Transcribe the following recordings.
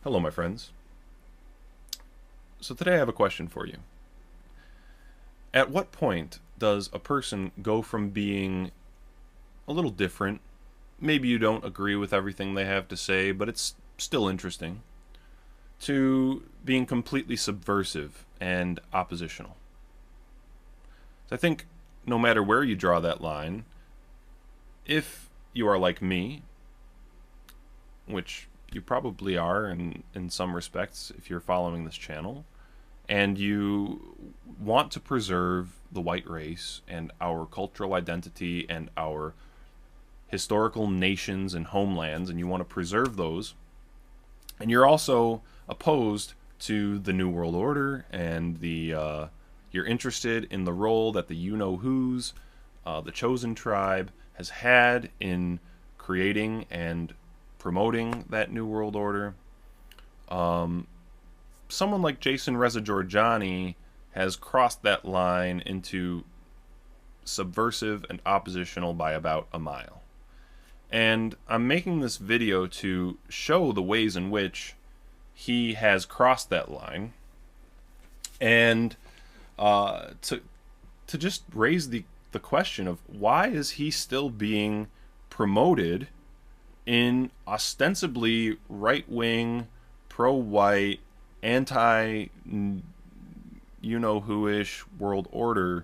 Hello, my friends. So today I have a question for you. At what point does a person go from being a little different, maybe you don't agree with everything they have to say, but it's still interesting, to being completely subversive and oppositional? So I think no matter where you draw that line, if you are like me, which you probably are in some respects if you're following this channel, and you want to preserve the white race and our cultural identity and our historical nations and homelands, and you want to preserve those, and you're also opposed to the New World Order and you're interested in the role that the you-know-whos, the chosen tribe, has had in creating and promoting that New World Order. Someone like Jason Reza Jorjani has crossed that line into subversive and oppositional by about a mile. And I'm making this video to show the ways in which he has crossed that line, and to just raise the question of why is he still being promoted in ostensibly right-wing, pro-white, anti you-know-who-ish world order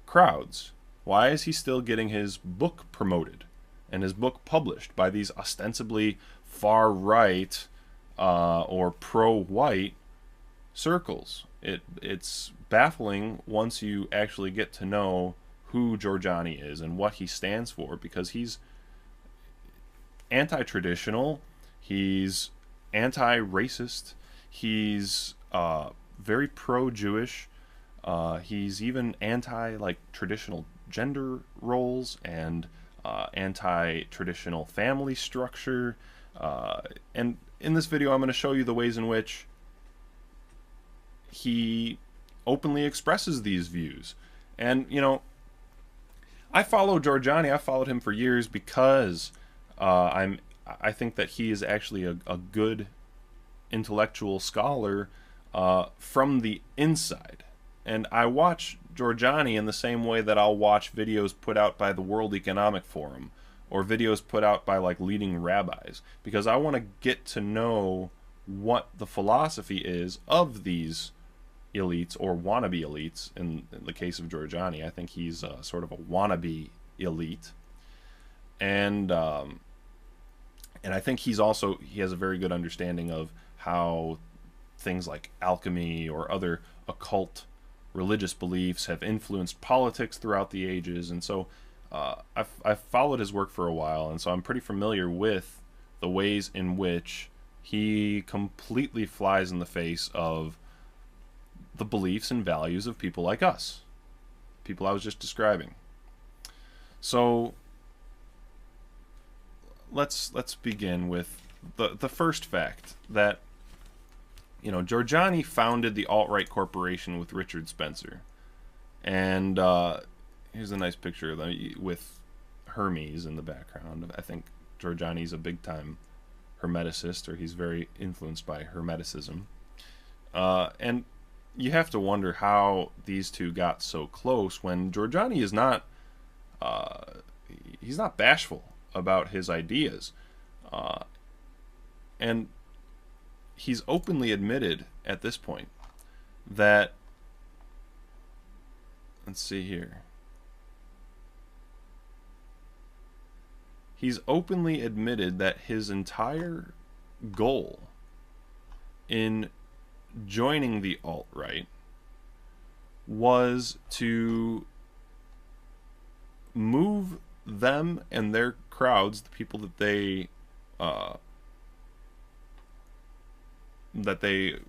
crowds? Why is he still getting his book promoted and his book published by these ostensibly far-right or pro-white circles? It's baffling once you actually get to know who Jorjani is and what he stands for, because he's anti-traditional, he's anti-racist, he's very pro-Jewish, he's even anti traditional gender roles and anti-traditional family structure, and in this video I'm going to show you the ways in which he openly expresses these views. And I follow Jorjani. I followed him for years because I think that he is actually a good intellectual scholar from the inside. And I watch Jorjani in the same way that I'll watch videos put out by the World Economic Forum or videos put out by leading rabbis, because I want to get to know what the philosophy is of these elites, or wannabe elites. In the case of Jorjani, I think he's sort of a wannabe elite, and I think he has a very good understanding of how things like alchemy or other occult religious beliefs have influenced politics throughout the ages. And so I've followed his work for a while, and so I'm pretty familiar with the ways in which he completely flies in the face of the beliefs and values of people like us, people I was just describing. So let's begin with the first fact that Jorjani founded the alt-right corporation with Richard Spencer, and here's a nice picture of them with Hermes in the background. I think Jorjani's a big-time Hermeticist, or he's very influenced by Hermeticism, and you have to wonder how these two got so close when Jorjani is not he's not bashful about his ideas, and he's openly admitted at this point that, let's see here, he's openly admitted that his entire goal in joining the alt-right was to move them and their crowds, the people that they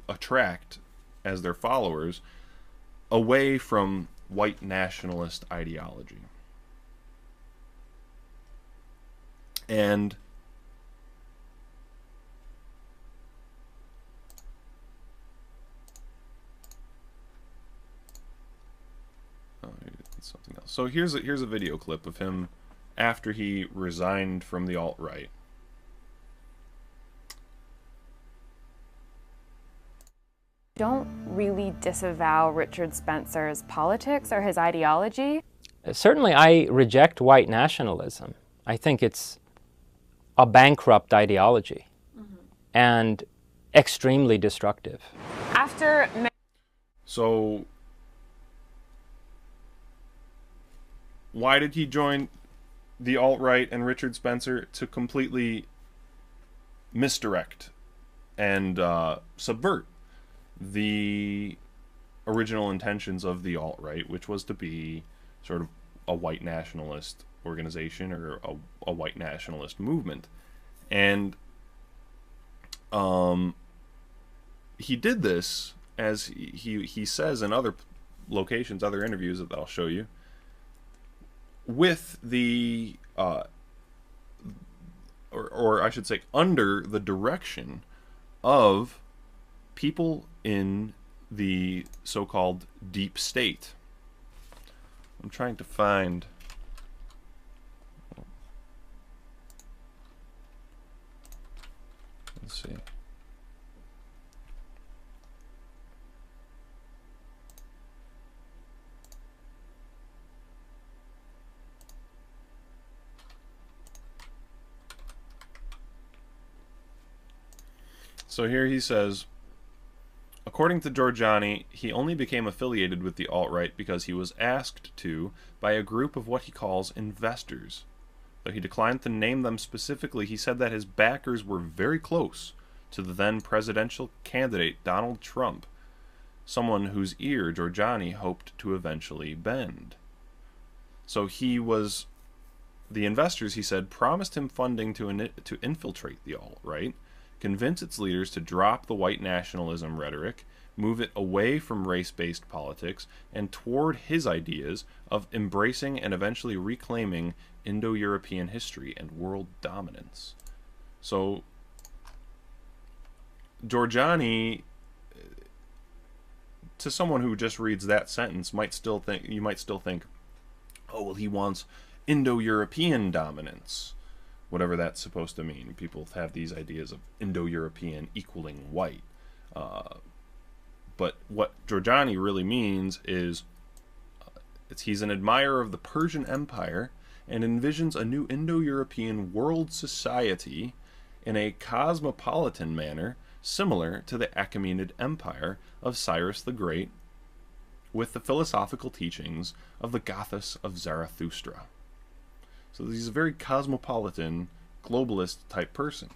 attract as their followers, away from white nationalist ideology. And something else. So here's a video clip of him after he resigned from the alt-right. don't really disavow Richard Spencer's politics or his ideology. Certainly, I reject white nationalism. I think it's a bankrupt ideology and extremely destructive. So, why did he join the alt-right and Richard Spencer? To completely misdirect and subvert the original intentions of the alt-right, which was to be sort of a white nationalist organization or a white nationalist movement. And he did this, as he says in other locations, other interviews that I'll show you, with the or I should say under the direction of people in the so-called deep state. I'm trying to find let's see. So here he says, according to Jorjani, he only became affiliated with the alt-right because he was asked to by a group of what he calls investors. Though he declined to name them specifically, he said that his backers were very close to the then presidential candidate Donald Trump, someone whose ear Jorjani hoped to eventually bend. So the investors, he said, promised him funding to infiltrate the alt-right, convince its leaders to drop the white nationalism rhetoric, move it away from race-based politics, and toward his ideas of embracing and eventually reclaiming Indo-European history and world dominance. So, Jorjani, to someone who just reads that sentence, you might still think, oh, well, he wants Indo-European dominance. Whatever that's supposed to mean. People have these ideas of Indo-European equaling white. But what Jorjani really means is he's an admirer of the Persian Empire and envisions a new Indo-European world society in a cosmopolitan manner similar to the Achaemenid Empire of Cyrus the Great, with the philosophical teachings of the Gothas of Zarathustra. So he's a very cosmopolitan, globalist type person.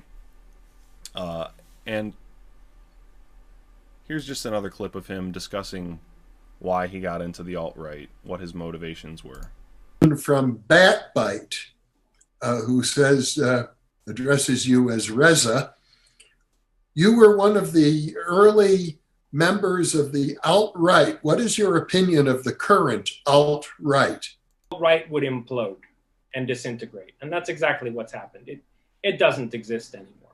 And here's just another clip of him discussing why he got into the alt-right, what his motivations were. From Batbite, who says, addresses you as Reza, you were one of the early members of the alt-right. What is your opinion of the current alt-right? Alt-right would implode and disintegrate. And that's exactly what's happened. It doesn't exist anymore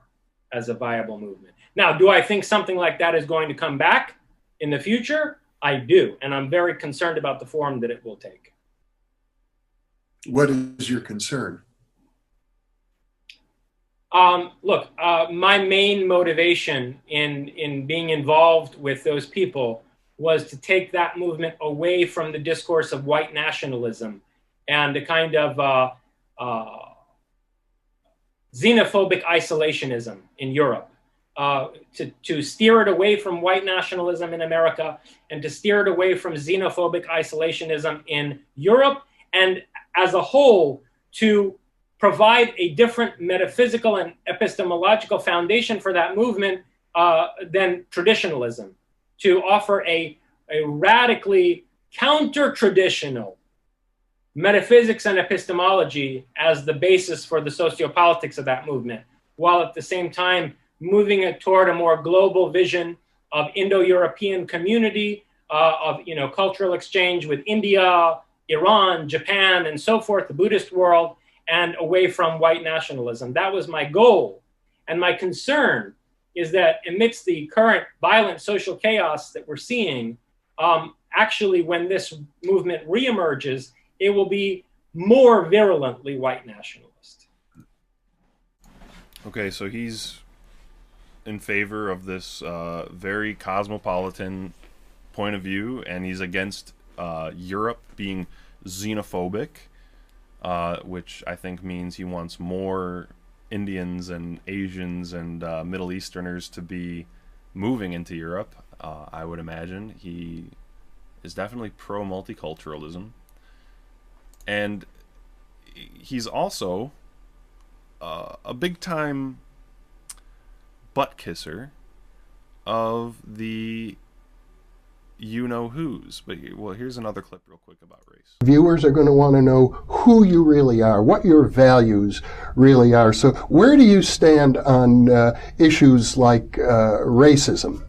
as a viable movement. Now, do I think something like that is going to come back in the future? I do. And I'm very concerned about the form that it will take. What is your concern? Look, my main motivation in being involved with those people was to take that movement away from the discourse of white nationalism and the kind of xenophobic isolationism in Europe, to steer it away from white nationalism in America and to steer it away from xenophobic isolationism in Europe, and as a whole to provide a different metaphysical and epistemological foundation for that movement than traditionalism, to offer a radically counter-traditional metaphysics and epistemology as the basis for the sociopolitics of that movement, while at the same time moving it toward a more global vision of Indo-European community, of cultural exchange with India, Iran, Japan, and so forth, the Buddhist world, and away from white nationalism. That was my goal. And my concern is that amidst the current violent social chaos that we're seeing, actually when this movement reemerges, it will be more virulently white nationalist. Okay, so he's in favor of this very cosmopolitan point of view, and he's against Europe being xenophobic, which I think means he wants more Indians and Asians and Middle Easterners to be moving into Europe. I would imagine he is definitely pro-multiculturalism, and he's also a big-time butt kisser of the you-know-whos. But well, here's another clip real quick about race. Viewers are going to want to know who you really are, what your values really are. So where do you stand on issues like racism?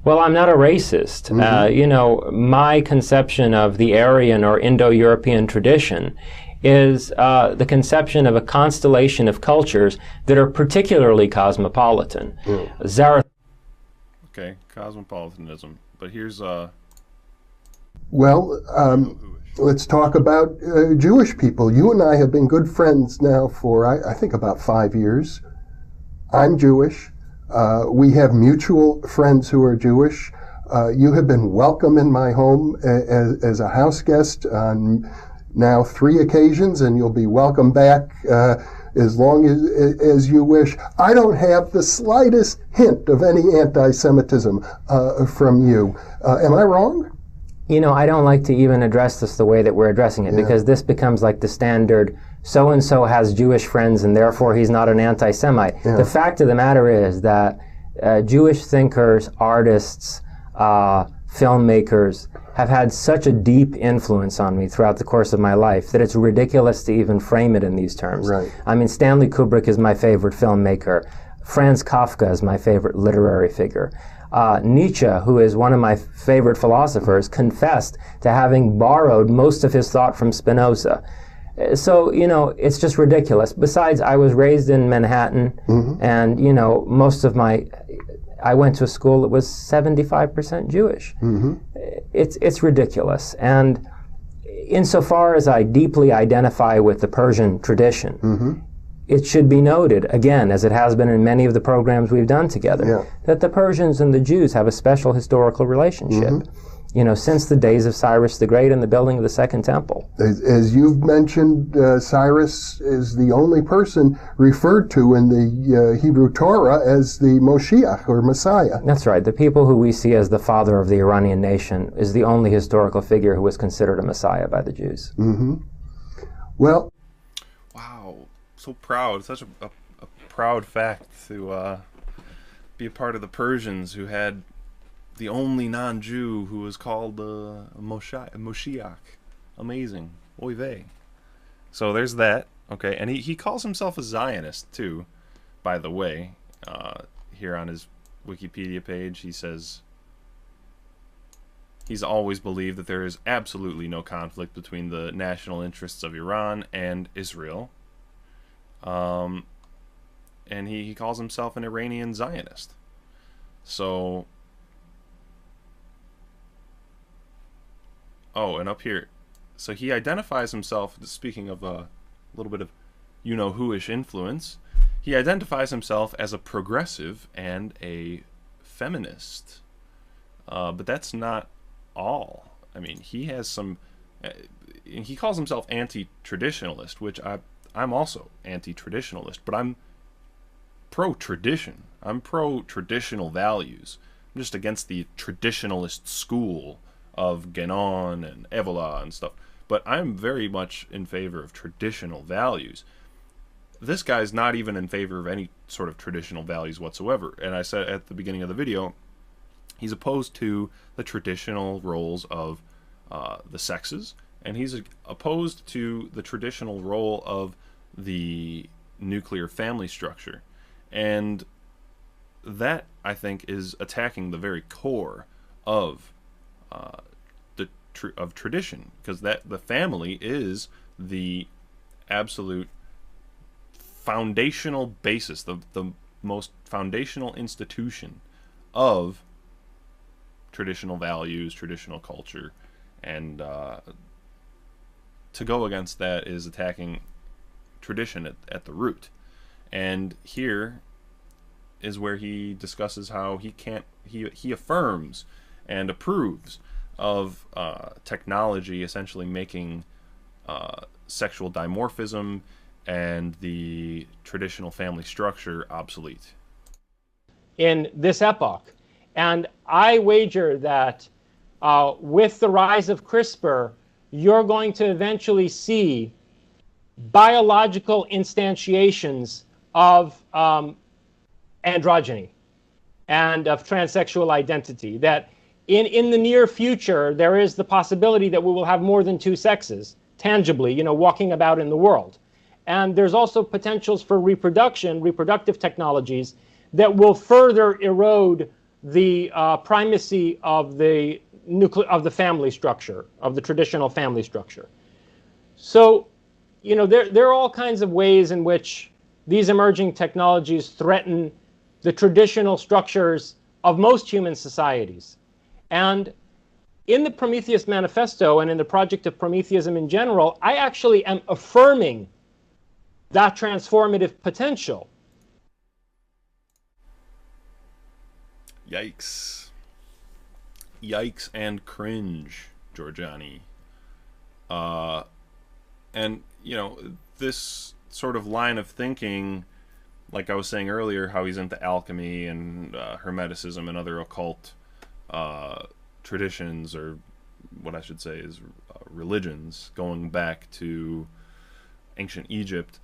Well, I'm not a racist. You know, my conception of the Aryan or Indo-European tradition is the conception of a constellation of cultures that are particularly cosmopolitan. Okay, cosmopolitanism. But here's Well, let's talk about Jewish people. You and I have been good friends now for, I think, about 5 years. I'm Jewish. We have mutual friends who are Jewish. You have been welcome in my home as a house guest on now 3 occasions, and you'll be welcome back as long as you wish. I don't have the slightest hint of any anti-Semitism from you. Am I wrong? You know, I don't like to even address this the way that we're addressing it, because this becomes like the standard, so-and-so has Jewish friends and therefore he's not an anti-Semite. The fact of the matter is that Jewish thinkers, artists, filmmakers have had such a deep influence on me throughout the course of my life that it's ridiculous to even frame it in these terms. Right. I mean, Stanley Kubrick is my favorite filmmaker. Franz Kafka is my favorite literary figure. Nietzsche, who is one of my favorite philosophers, confessed to having borrowed most of his thought from Spinoza. So, you know, it's just ridiculous. Besides, I was raised in Manhattan, and, you know, I went to a school that was 75% Jewish. It's ridiculous. And insofar as I deeply identify with the Persian tradition, it should be noted, again, as it has been in many of the programs we've done together, that the Persians and the Jews have a special historical relationship, you know, since the days of Cyrus the Great and the building of the Second Temple. As you've mentioned, Cyrus is the only person referred to in the Hebrew Torah as the Moshiach, or Messiah. That's right. The people who we see as the father of the Iranian nation is the only historical figure who was considered a Messiah by the Jews. Well, wow, so proud. Such a proud fact to be a part of the Persians who had the only non-Jew who was called Moshiach. Amazing. Oy vey. So there's that. Okay, and he calls himself a Zionist, too, by the way. Here on his Wikipedia page, he says he's always believed that there is absolutely no conflict between the national interests of Iran and Israel. And he calls himself an Iranian Zionist. So... Oh, and up here, so he identifies himself, speaking of a little bit of you-know-who-ish influence, he identifies himself as a progressive and a feminist. But that's not all. I mean, he has some... he calls himself anti-traditionalist, which I'm also anti-traditionalist, but I'm pro-tradition. I'm pro-traditional values. I'm just against the traditionalist school of Guénon and Evola and stuff. But I'm very much in favor of traditional values. This guy's not even in favor of any sort of traditional values whatsoever. And I said at the beginning of the video, he's opposed to the traditional roles of the sexes, and he's opposed to the traditional role of the nuclear family structure. And that, I think, is attacking the very core of tradition, because the family is the absolute foundational basis, the most foundational institution of traditional values, traditional culture, and to go against that is attacking tradition at the root. And here is where he discusses how he affirms and approves of technology essentially making sexual dimorphism and the traditional family structure obsolete. In this epoch. And I wager that with the rise of CRISPR, you're going to eventually see biological instantiations of androgyny and of transsexual identity. That in the near future, there is the possibility that we will have more than two sexes, tangibly, you know, walking about in the world. And there's also potentials for reproductive technologies that will further erode the primacy of the family structure, of the traditional family structure. So, you know, there are all kinds of ways in which these emerging technologies threaten the traditional structures of most human societies. And in the Prometheus Manifesto and in the project of Prometheism in general, I actually am affirming that transformative potential. Yikes. Yikes and cringe, Jorjani. And, you know, this sort of line of thinking, like I was saying earlier, how he's into alchemy and Hermeticism and other occult traditions, or what I should say is religions, going back to ancient Egypt.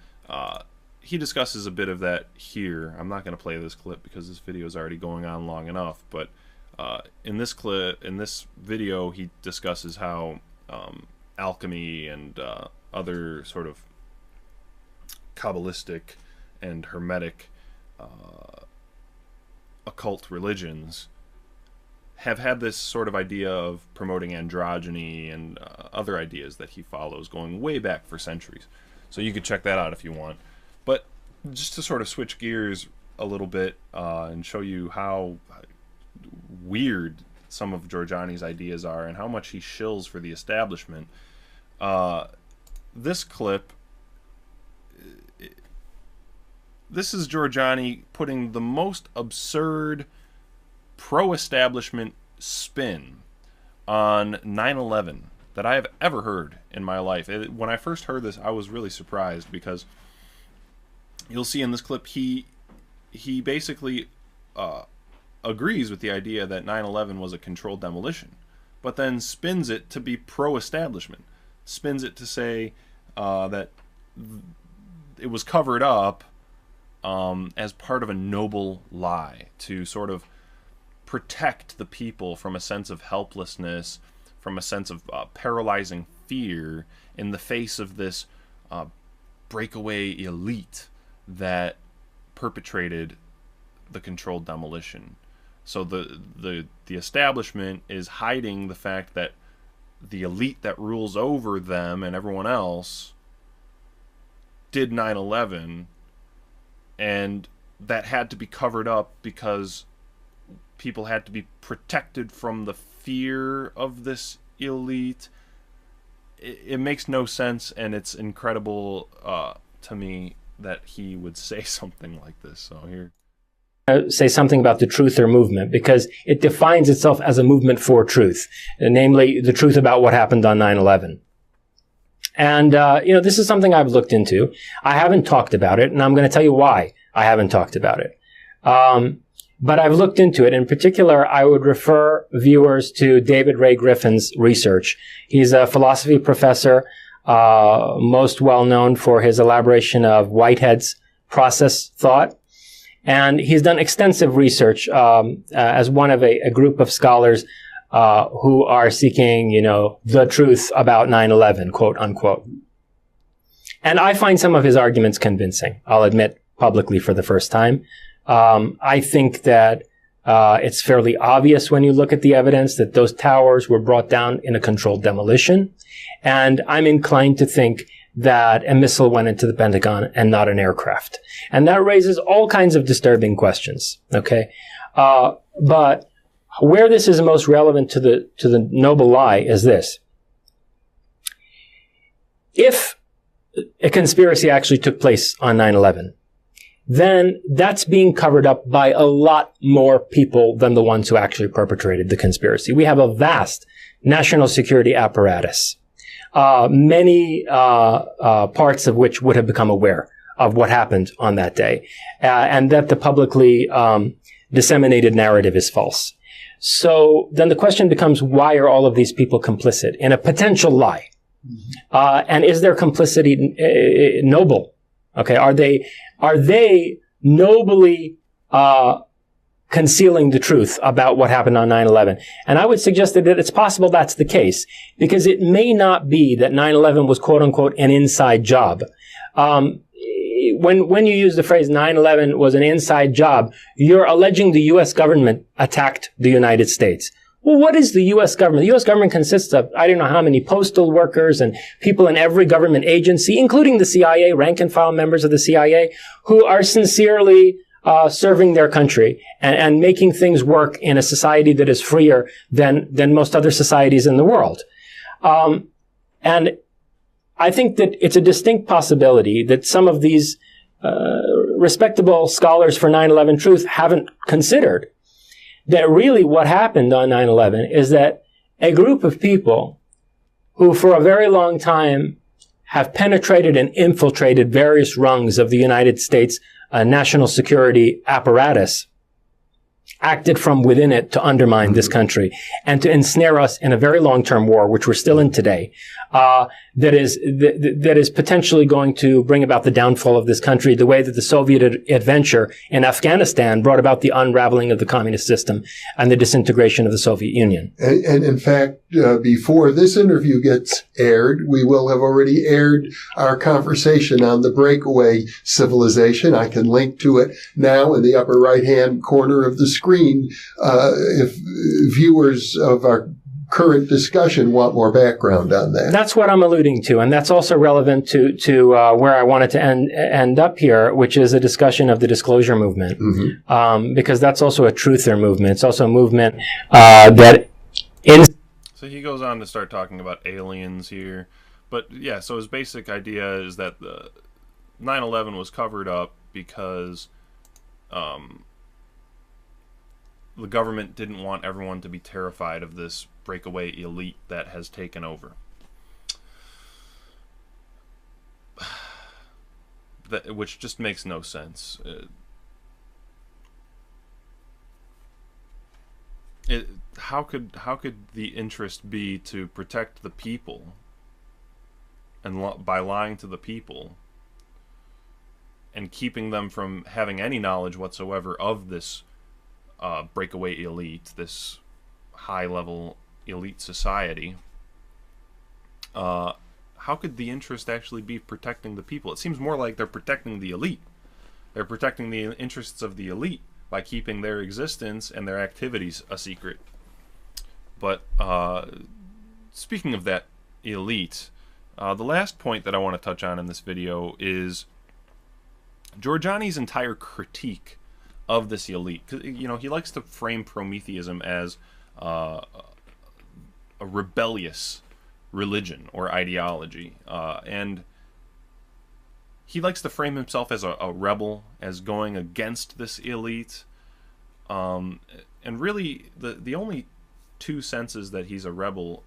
He discusses a bit of that here. I'm not going to play this clip because this video is already going on long enough, but in this video, he discusses how alchemy and other sort of Kabbalistic and Hermetic occult religions have had this sort of idea of promoting androgyny and other ideas that he follows going way back for centuries. So you could check that out if you want. But just to sort of switch gears a little bit and show you how weird some of Jorjani's ideas are and how much he shills for the establishment, this clip, this is Jorjani putting the most absurd pro-establishment spin on 9/11 that I have ever heard in my life. When I first heard this, I was really surprised because you'll see in this clip he basically agrees with the idea that 9/11 was a controlled demolition, but then spins it to be pro-establishment, spins it to say that it was covered up as part of a noble lie to sort of protect the people from a sense of helplessness, from a sense of paralyzing fear in the face of this breakaway elite that perpetrated the controlled demolition. So the establishment is hiding the fact that the elite that rules over them and everyone else did 9/11, and that had to be covered up because people had to be protected from the fear of this elite. It makes no sense, and it's incredible to me that he would say something like this. So here, say something about the truther movement, because it defines itself as a movement for truth, namely the truth about what happened on 9/11. And, you know, this is something I've looked into. I haven't talked about it, and I'm going to tell you why I haven't talked about it. But I've looked into it. In particular, I would refer viewers to David Ray Griffin's research. He's a philosophy professor, most well known for his elaboration of Whitehead's process thought. And he's done extensive research as one of a group of scholars who are seeking, you know, the truth about 9/11, quote unquote. And I find some of his arguments convincing, I'll admit publicly for the first time. I think that it's fairly obvious when you look at the evidence that those towers were brought down in a controlled demolition. And I'm inclined to think that a missile went into the Pentagon and not an aircraft. And that raises all kinds of disturbing questions, okay? But where this is most relevant to the noble lie is this. If a conspiracy actually took place on 9/11, then that's being covered up by a lot more people than the ones who actually perpetrated the conspiracy. We have a vast national security apparatus, many parts of which would have become aware of what happened on that day, and that the publicly disseminated narrative is false. So then the question becomes, why are all of these people complicit in a potential lie? And is their complicity noble? Okay, are they nobly concealing the truth about what happened on 9/11? And I would suggest that it's possible that's the case, because it may not be that 9/11 was quote unquote an inside job. When you use the phrase 9/11 was an inside job, you're alleging the U.S. government attacked the United States. Well, what is the U.S. government? The U.S. government consists of, I don't know how many postal workers and people in every government agency, including the CIA, rank and file members of the CIA, who are sincerely serving their country and making things work in a society that is freer than most other societies in the world. And I think that it's a distinct possibility that some of these respectable scholars for 9/11 truth haven't considered that really what happened on 9/11 is that a group of people who for a very long time have penetrated and infiltrated various rungs of the United States national security apparatus acted from within it to undermine this country and to ensnare us in a very long-term war, which we're still in today, that is potentially going to bring about the downfall of this country, the way that the Soviet adventure in Afghanistan brought about the unraveling of the communist system and the disintegration of the Soviet Union. And in fact, before this interview gets aired, we will have already aired our conversation on the breakaway civilization. I can link to it now in the upper right-hand corner of the screen if viewers of our current discussion want more background on that. That's what I'm alluding to, and that's also relevant to where I wanted to end up here, which is a discussion of the disclosure movement, because that's also a truther movement. It's also a movement that is. So he goes on to start talking about aliens here, but yeah. So his basic idea is that the 9/11 was covered up because the government didn't want everyone to be terrified of this breakaway elite that has taken over. Which just makes no sense. How could the interest be to protect the people, and by lying to the people and keeping them from having any knowledge whatsoever of this breakaway elite, this high-level elite society? How could the interest actually be protecting the people? It seems more like they're protecting the elite. They're protecting the interests of the elite by keeping their existence and their activities a secret. But speaking of that elite, the last point that I want to touch on in this video is Jorjani's entire critique of this elite. You know, he likes to frame Prometheism as a rebellious religion or ideology, and he likes to frame himself as a rebel, as going against this elite, and really the only two senses that he's a rebel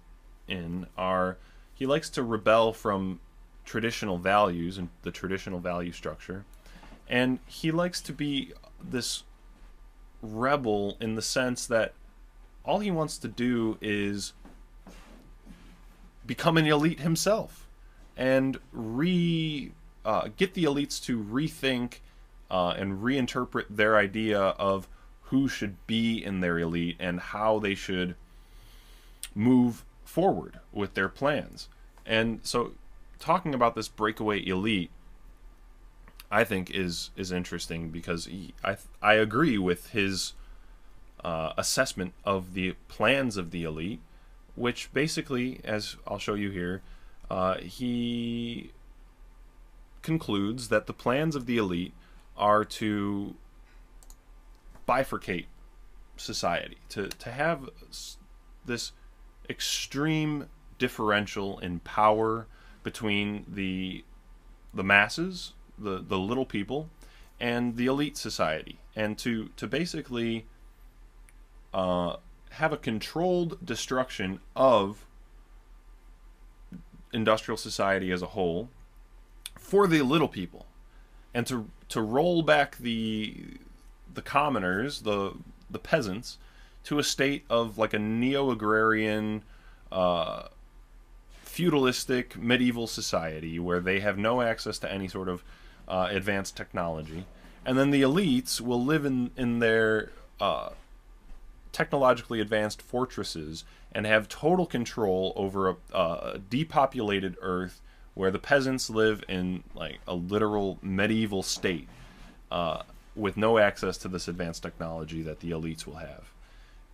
in are he likes to rebel from traditional values and the traditional value structure, and he likes to be this rebel in the sense that all he wants to do is become an elite himself and get the elites to rethink and reinterpret their idea of who should be in their elite and how they should move forward with their plans. And so talking about this breakaway elite, I think is interesting because I agree with his assessment of the plans of the elite, which basically, as I'll show you here, he concludes that the plans of the elite are to bifurcate society, to have this extreme differential in power between the masses, the little people, and the elite society, and to basically have a controlled destruction of industrial society as a whole for the little people, and to roll back the commoners, the peasants, to a state of like a neo-agrarian, feudalistic medieval society where they have no access to any sort of advanced technology, and then the elites will live in their technologically advanced fortresses and have total control over a depopulated Earth where the peasants live in like a literal medieval state with no access to this advanced technology that the elites will have.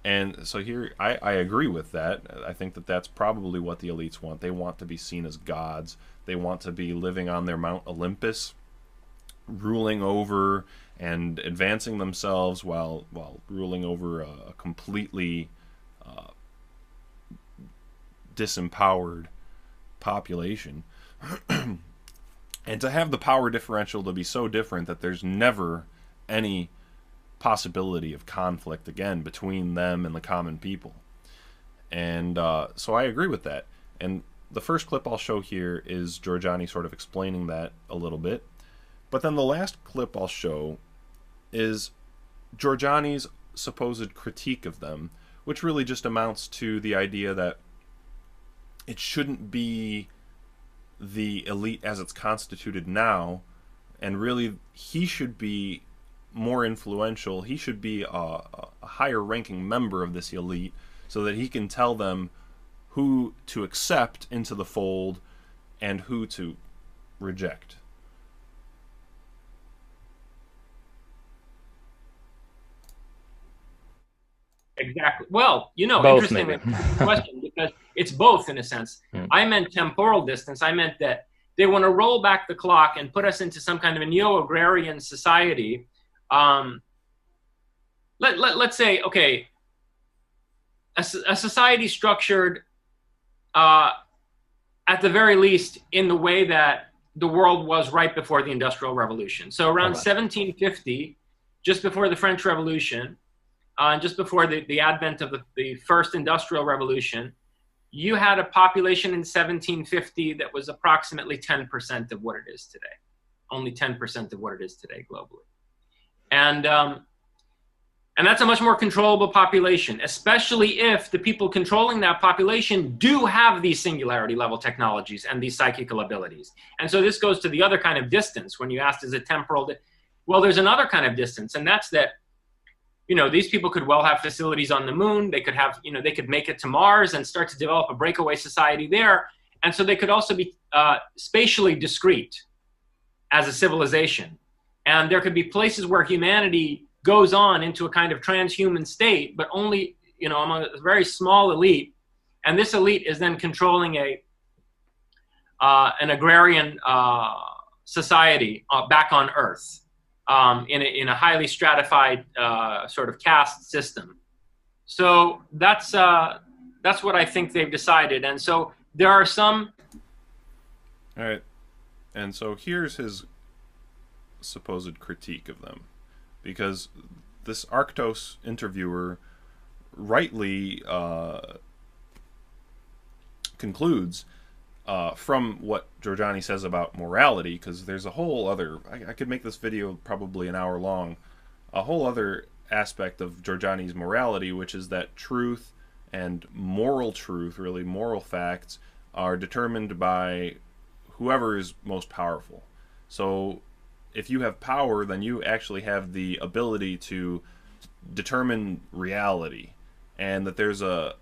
And so here, I agree with that. I think that that's probably what the elites want. They want to be seen as gods. They want to be living on their Mount Olympus, ruling over and advancing themselves while ruling over a completely disempowered population. And to have the power differential to be so different that there's never any possibility of conflict again between them and the common people. And so I agree with that. And the first clip I'll show here is Jorjani sort of explaining that a little bit. But then the last clip I'll show is Jorjani's supposed critique of them, which really just amounts to the idea that it shouldn't be the elite as it's constituted now, and really he should be more influential. He should be a higher ranking member of this elite so that he can tell them who to accept into the fold and who to reject. Exactly. Well, Both, interestingly, maybe. question, because it's both in a sense. I meant temporal distance. I meant that they want to roll back the clock and put us into some kind of a neo-agrarian society. Let's say, okay, a society structured at the very least in the way that the world was right before the Industrial Revolution. So around 1750, just before the French Revolution, just before the advent of the first Industrial Revolution, you had a population in 1750 that was approximately 10% of what it is today. Only 10% of what it is today globally. And that's a much more controllable population, especially if the people controlling that population do have these singularity level technologies and these psychical abilities. And so this goes to the other kind of distance. When you asked, is it temporal? Well, there's another kind of distance, and that's that, these people could well have facilities on the moon. They could have, they could make it to Mars and start to develop a breakaway society there. And so they could also be spatially discrete as a civilization. And there could be places where humanity goes on into a kind of transhuman state, but only, among a very small elite. And this elite is then controlling an agrarian society back on Earth. In a highly stratified sort of caste system. So that's what I think they've decided. And so there are some... All right. And so here's his supposed critique of them. Because this Arctos interviewer rightly concludes from what Jorjani says about morality, because there's a whole other, I could make this video probably an hour long, a whole other aspect of Jorjani's morality, which is that truth and moral truth, really moral facts, are determined by whoever is most powerful. So if you have power, then you actually have the ability to determine reality, and that there's a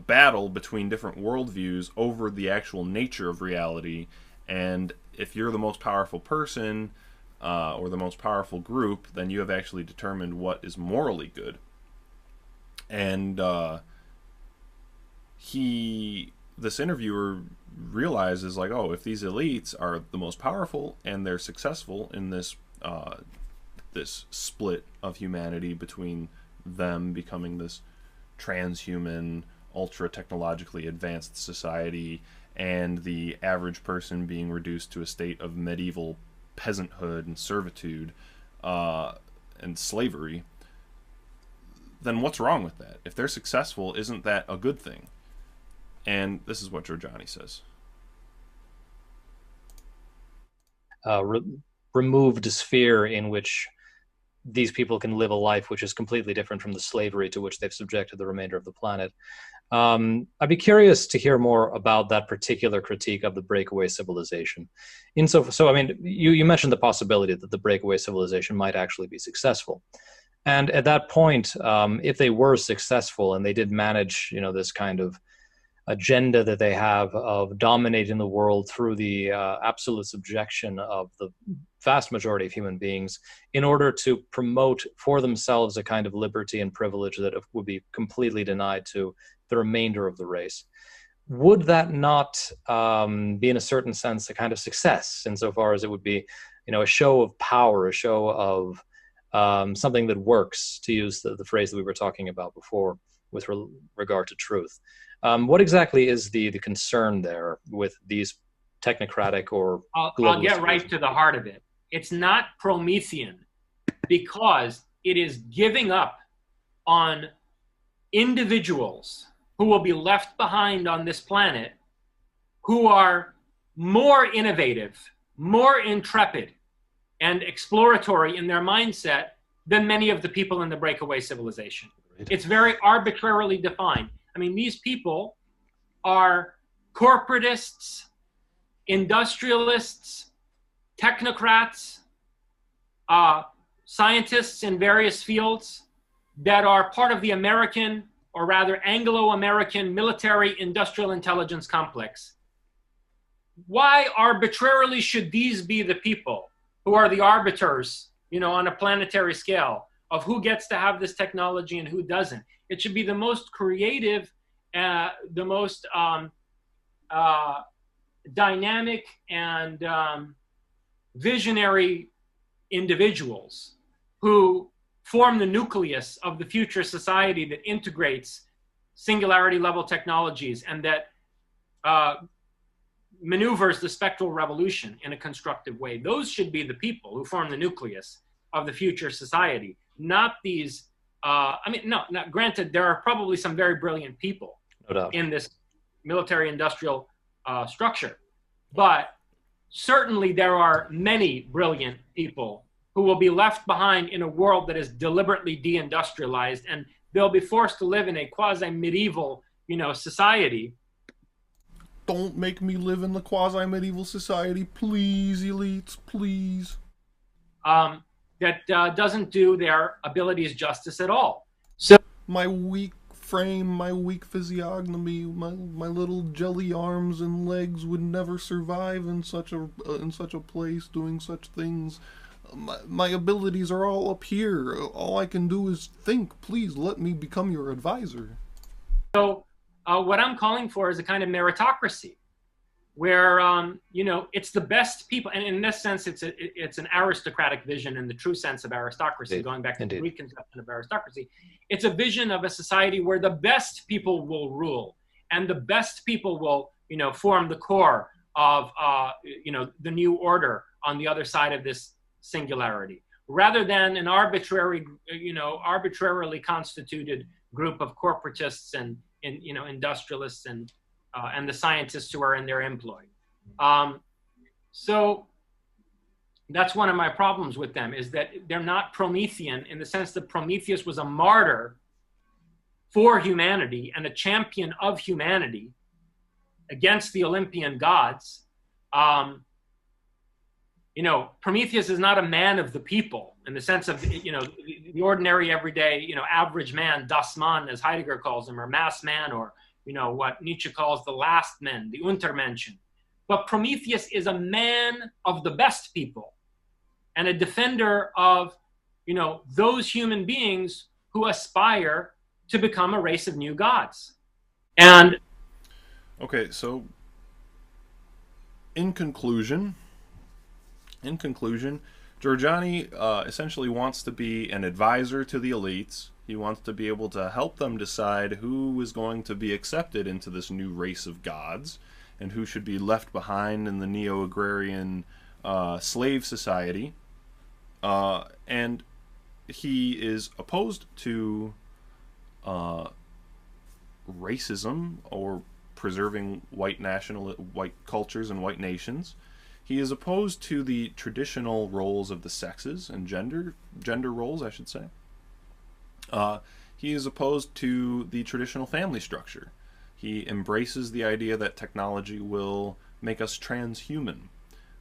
battle between different worldviews over the actual nature of reality. And if you're the most powerful person or the most powerful group, then you have actually determined what is morally good. And this interviewer realizes, like, oh, if these elites are the most powerful and they're successful in this this split of humanity between them becoming this transhuman, ultra-technologically advanced society and the average person being reduced to a state of medieval peasanthood and servitude, and slavery, then what's wrong with that? If they're successful, isn't that a good thing? And this is what Jorjani says. Removed a sphere in which these people can live a life which is completely different from the slavery to which they've subjected the remainder of the planet. I'd be curious to hear more about that particular critique of the breakaway civilization. So I mean, you mentioned the possibility that the breakaway civilization might actually be successful. And at that point, if they were successful and they did manage, this kind of agenda that they have of dominating the world through the absolute subjection of the vast majority of human beings in order to promote for themselves a kind of liberty and privilege that would be completely denied to the remainder of the race. Would that not be in a certain sense a kind of success insofar as it would be, a show of power, a show of something that works, to use the phrase that we were talking about before with regard to truth? What exactly is the concern there with these technocratic or I'll get right to the heart of it. It's not Promethean because it is giving up on individuals who will be left behind on this planet who are more innovative, more intrepid, and exploratory in their mindset than many of the people in the breakaway civilization. It's very arbitrarily defined. I mean, these people are corporatists, industrialists, technocrats, scientists in various fields that are part of the American, or rather Anglo-American military industrial intelligence complex. Why arbitrarily should these be the people who are the arbiters, on a planetary scale of who gets to have this technology and who doesn't? It should be the most creative, the most dynamic and visionary individuals who form the nucleus of the future society that integrates singularity level technologies and that maneuvers the spectral revolution in a constructive way. Those should be the people who form the nucleus of the future society, not these. Granted, there are probably some very brilliant people in this military industrial structure, but certainly there are many brilliant people who will be left behind in a world that is deliberately deindustrialized, and they'll be forced to live in a quasi-medieval, society. Don't make me live in the quasi-medieval society, please, elites, please. That doesn't do their abilities justice at all. So my weak frame, my weak physiognomy, my little jelly arms and legs would never survive in such a place doing such things. My abilities are all up here. All I can do is think. Please let me become your advisor. So what I'm calling for is a kind of meritocracy where, it's the best people. And in this sense, it's an aristocratic vision in the true sense of aristocracy, Indeed. going back to Indeed. the Greek conception of aristocracy. It's a vision of a society where the best people will rule and the best people will, form the core of, the new order on the other side of this singularity, rather than an arbitrarily constituted group of corporatists and industrialists and the scientists who are in their employ. So that's one of my problems with them, is that they're not Promethean in the sense that Prometheus was a martyr for humanity and a champion of humanity against the Olympian gods. Prometheus is not a man of the people in the sense of, the ordinary, everyday, average man, das Mann, as Heidegger calls him, or mass man, or, what Nietzsche calls the last men, the Untermenschen. But Prometheus is a man of the best people and a defender of, those human beings who aspire to become a race of new gods. And okay, so in conclusion, Jorjani essentially wants to be an advisor to the elites. He wants to be able to help them decide who is going to be accepted into this new race of gods and who should be left behind in the neo-agrarian slave society. And he is opposed to racism or preserving white cultures and white nations. He is opposed to the traditional roles of the sexes and gender roles, I should say. He is opposed to the traditional family structure. He embraces the idea that technology will make us transhuman,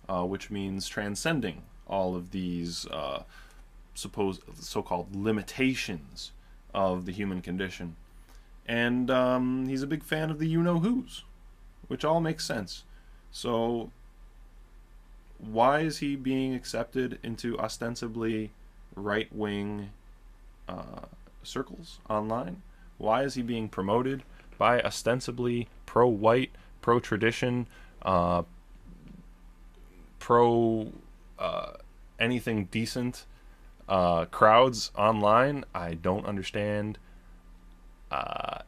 which means transcending all of these so-called limitations of the human condition. And he's a big fan of the you-know-whos, which all makes sense. So why is he being accepted into ostensibly right-wing circles online? Why is he being promoted by ostensibly pro-white, pro-tradition, pro anything decent crowds online? I don't understand.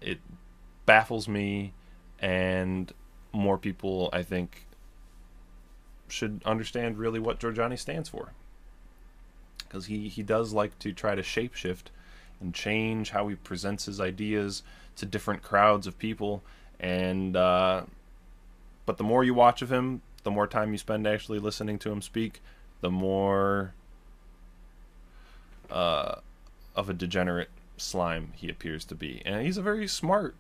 It baffles me, and more people, I think, should understand really what Jorjani stands for, because he does like to try to shapeshift and change how he presents his ideas to different crowds of people. And but the more you watch of him, the more time you spend actually listening to him speak, the more of a degenerate slime he appears to be. And he's a very smart,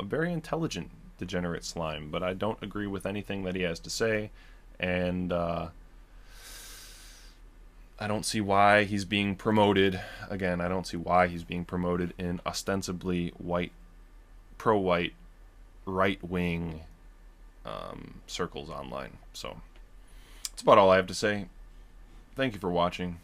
very intelligent degenerate slime, but I don't agree with anything that he has to say. And I don't see why he's being promoted. Again, I don't see why he's being promoted in ostensibly white, pro-white, right-wing circles online. So that's about all I have to say. Thank you for watching.